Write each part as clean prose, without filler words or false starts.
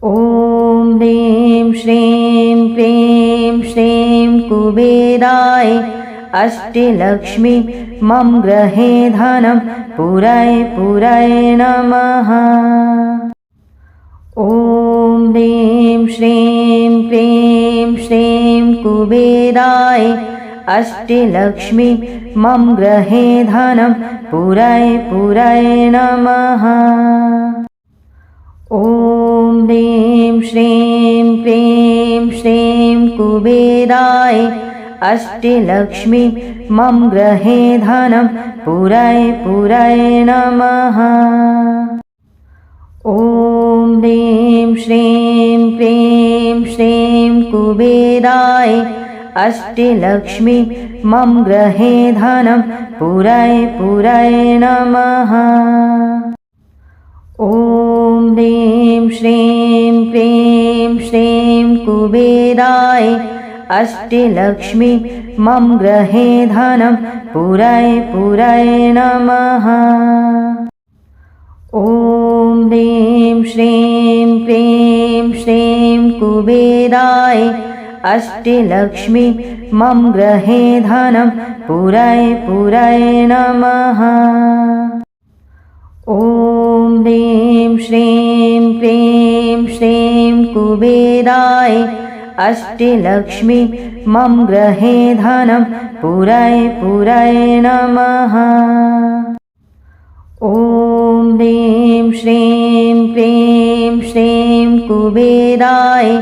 ॐ ह्रीं श्रीं क्रीं श्रीं कुबेराय अष्टलक्ष्मी मम गृहे धनं पुरय पुरय नमः। ॐ ह्रीं श्रीं क्रीं श्रीं कुबेराय अष्टलक्ष्मी मम गृहे धनं पुरय पुरय नमः। ॐ ह्रीं श्रीं क्रीं श्रीं कुबेराय अष्टलक्ष्मी मम गृहे धनं पुरय पुरय नमः। ॐ ह्रीं श्रीं क्रीं श्रीं कुबेराय अष्टलक्ष्मी मम गृहे धनं पुरय पुरय नमः। ॐ ह्रीं श्रीं क्रीं श्रीं कुबेराय अष्टलक्ष्मी मम गृहे धनं पुरय पुरय नमः। ॐ ह्रीं श्रीं क्रीं श्रीं कुबेराय अष्टलक्ष्मी मम गृहे धनं पुरय पुरय नमः। ॐ ह्रीं श्रीं क्रीं श्रीं कुबेराय अष्टलक्ष्मी मम गृहे धनं पुरय पुरय नमः। ॐ ह्रीं श्रीं क्रीं श्रीं कुबेराय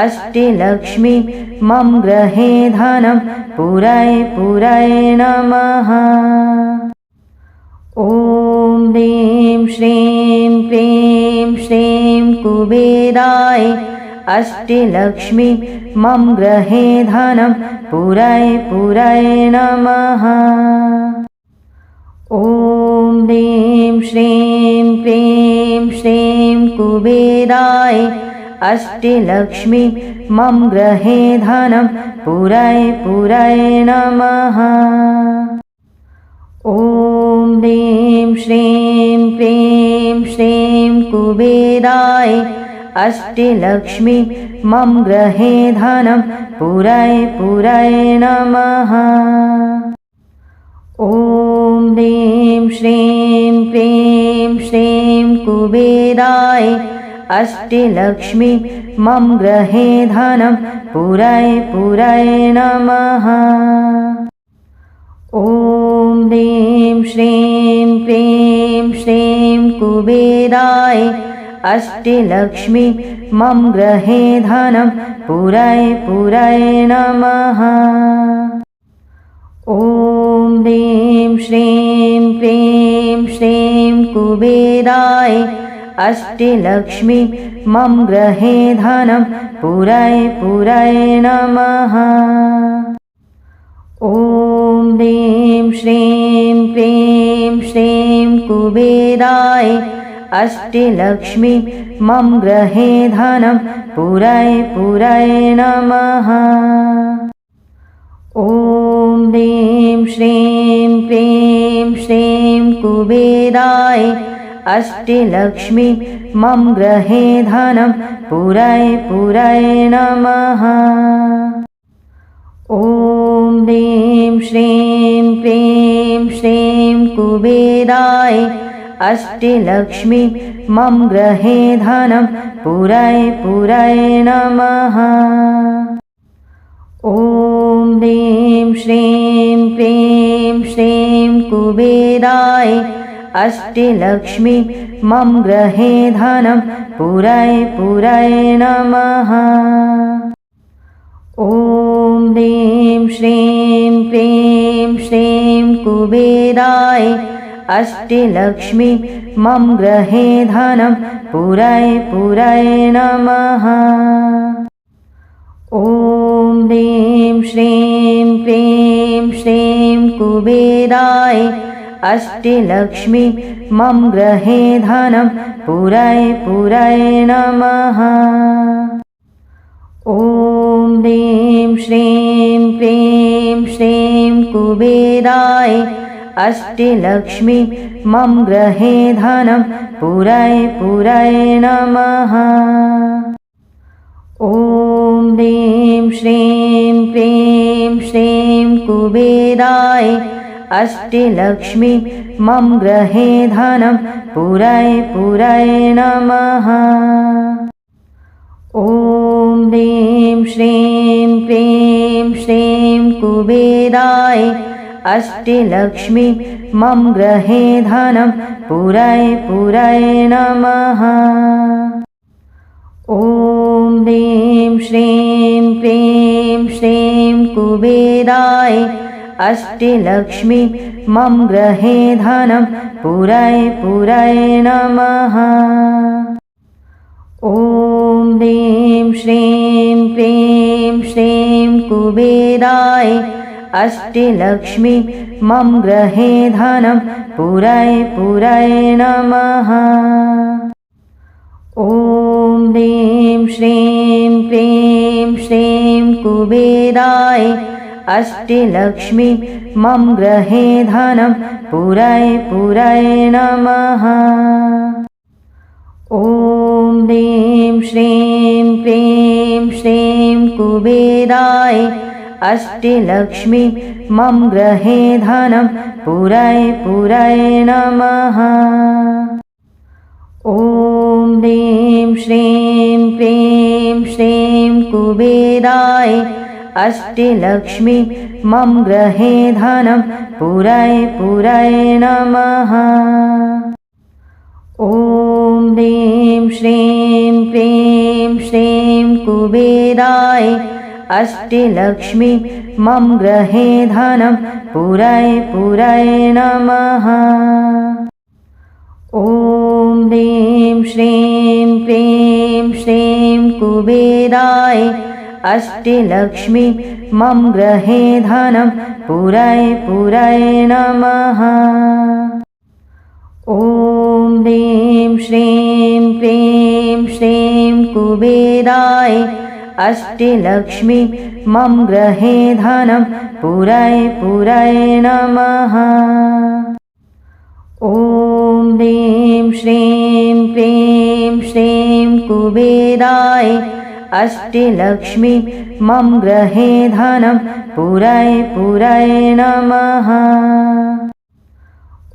अष्टलक्ष्मी मम गृहे धनं पुरय पुरय नमः। ॐ ह्रीं श्रीं क्रीं श्रीं कुबेराय अष्टलक्ष्मी मम गृहे धनं पुरय पुरय नमः। ॐ ह्रीं श्रीं क्रीं श्रीं कुबेराय अष्टलक्ष्मी मम गृहे धनं पुरय पुरय नमः। ॐ ह्रीं श्रीं क्रीं श्रीं कुबेराय अष्टलक्ष्मी मम गृहे धनं पुरय पुरय नमः। ॐ ह्रीं श्रीं क्रीं श्रीं कुबेराय अष्टलक्ष्मी मम गृहे धनं पुरय पुरय नमः। ॐ ह्रीं श्रीं क्रीं श्रीं कुबेराय अष्टलक्ष्मी मम गृहे धनं पुरय पुरय नमः। ॐ ह्रीं श्रीं क्रीं श्रीं कुबेराय अष्टलक्ष्मी मम गृहे धनं पुरय पुरय नमः। ॐ ह्रीं श्रीं क्रीं श्रीं कुबेराय अष्टलक्ष्मी मम गृहे धनं पुरय पुरय नमः। ॐ ह्रीं श्रीं क्रीं श्रीं कुबेराय अष्टलक्ष्मी मम गृहे धनं पुरय पुरय नमः। ॐ ह्रीं श्रीं क्रीं श्रीं कुबेराय अष्टलक्ष्मी मम गृहे धनं पुरय पुरय नमः। ॐ ह्रीं श्रीं क्रीं श्रीं कुबेराय अष्टलक्ष्मी मम गृहे धनं पुरय पुरय नमः। ॐ ह्रीं श्रीं क्रीं श्रीं कुबेराय अष्टलक्ष्मी मम गृहे धनं पुरय पुरय नमः। ॐ ह्रीं श्रीं क्रीं श्रीं कुबेराय अष्टलक्ष्मी मम गृहे धनं पुरय पुरय नमः। ॐ ह्रीं श्रीं क्रीं श्रीं कुबेराय अष्टलक्ष्मी मम गृहे धनं पुरय पुरय नमः। ॐ ह्रीं श्रीं क्रीं श्रीं कुबेराय अष्टलक्ष्मी मम गृहे धनं पुरय पुरय नमः। ॐ ह्रीं श्रीं क्रीं श्रीं कुबेराय अष्टलक्ष्मी मम गृहे धनं पुरय पुरय नमः। ॐ ह्रीं श्रीं क्रीं श्रीं कुबेराय अष्टलक्ष्मी मम गृहे धनं पुरय पुरय नमः। ॐ ह्रीं श्रीं क्रीं श्रीं कुबेराय अष्टलक्ष्मी मम गृहे धनं पुरय पुरय नमः। ॐ ह्रीं श्रीं क्रीं श्रीं कुबेराय अष्टलक्ष्मी मम गृहे धनं पुरय पुरय नमः। ॐ ह्रीं श्रीं क्रीं श्रीं कुबेराय अष्टलक्ष्मी मम गृहे धनं पुरय पुरय नमः। ॐ ह्रीं श्रीं क्रीं श्रीं कुबेराय अष्टलक्ष्मी मम गृहे धनं पुरय पुरय नमः। ॐ ह्रीं श्रीं क्रीं श्रीं कुबेराय अष्टलक्ष्मी मम गृहे धनं पुरय पुरय नमः। ॐ ह्रीं श्रीं क्रीं श्रीं कुबेराय अष्टलक्ष्मी मम गृहे धनं पुरय पुरय नमः। ॐ ह्रीं श्रीं क्रीं श्रीं कुबेराय अष्टलक्ष्मी मम गृहे धनं पुरय पुरय नमः। ॐ ह्रीं श्रीं क्रीं श्रीं कुबेराय अष्टलक्ष्मी मम गृहे धनं पुरय पुरय नमः।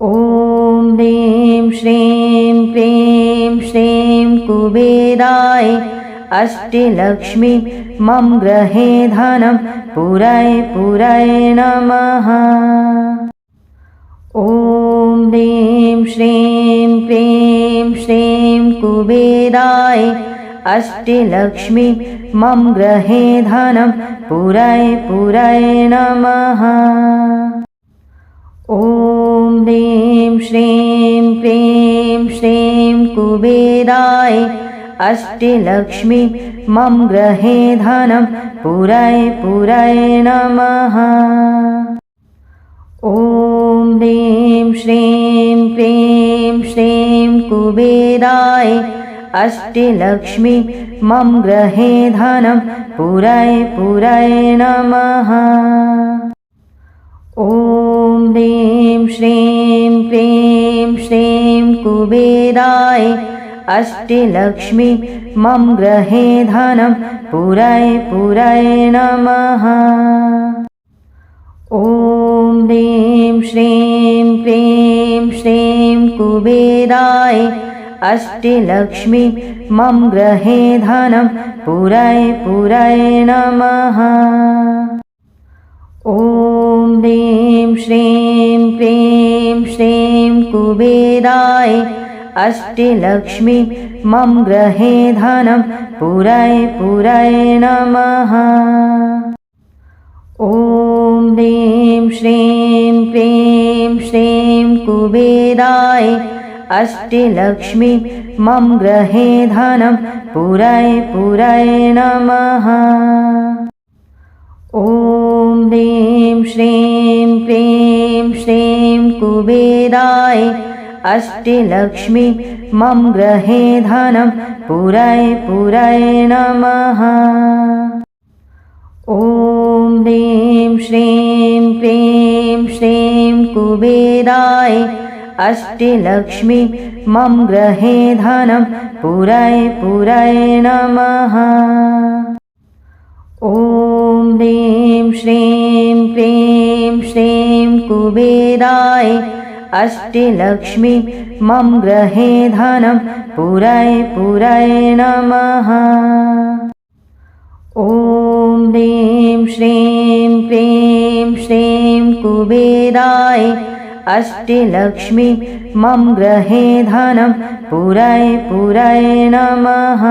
ॐ ह्रीं श्रीं क्रीं श्रीं कुबेराय अष्टलक्ष्मी मम गृहे धनं पुरय पुरय नमः। ॐ ह्रीं श्रीं क्रीं श्रीं कुबेराय अष्टलक्ष्मी मम गृहे धनं पुरय पुरय नमः। ॐ ह्रीं श्रीं क्रीं श्रीं कुबेराय अष्टलक्ष्मी मम गृहे धनं पुरय पुरय नमः। ॐ ह्रीं श्रीं क्रीं श्रीं कुबेराय अष्टलक्ष्मी मम गृहे धनं पुरय पुरय नमः। ॐ ह्रीं श्रीं क्रीं श्रीं कुबेराय अष्टलक्ष्मी मम गृहे धनं पुरय पुरय नमः। ॐ ह्रीं श्रीं क्रीं श्रीं कुबेराय अष्टलक्ष्मी मम गृहे धनं पुरय पुरय नमः। ॐ ह्रीं श्रीं क्रीं श्रीं कुबेराय अष्टलक्ष्मी मम गृहे धनं पुरय पुरय नमः। ॐ ह्रीं श्रीं क्रीं श्रीं कुबेराय अष्टलक्ष्मी मम गृहे धनं पुरय पुरय नमः। ॐ ह्रीं श्रीं क्रीं श्रीं कुबेराय अष्टलक्ष्मी मम गृहे धनं पुरय पुरय नमः। ॐ ह्रीं श्रीं क्रीं श्रीं कुबेराय अष्टलक्ष्मी मम गृहे धनं पुरय नमः। ॐ ह्रीं श्रीं क्रीं श्रीं कुबेराय अष्टलक्ष्मी मम गृहे धनं पुरय नमः। ॐ ह्रीं श्रीं क्रीं श्रीं कुबेराय अष्टलक्ष्मी मम गृहे धनं पुरय नमः।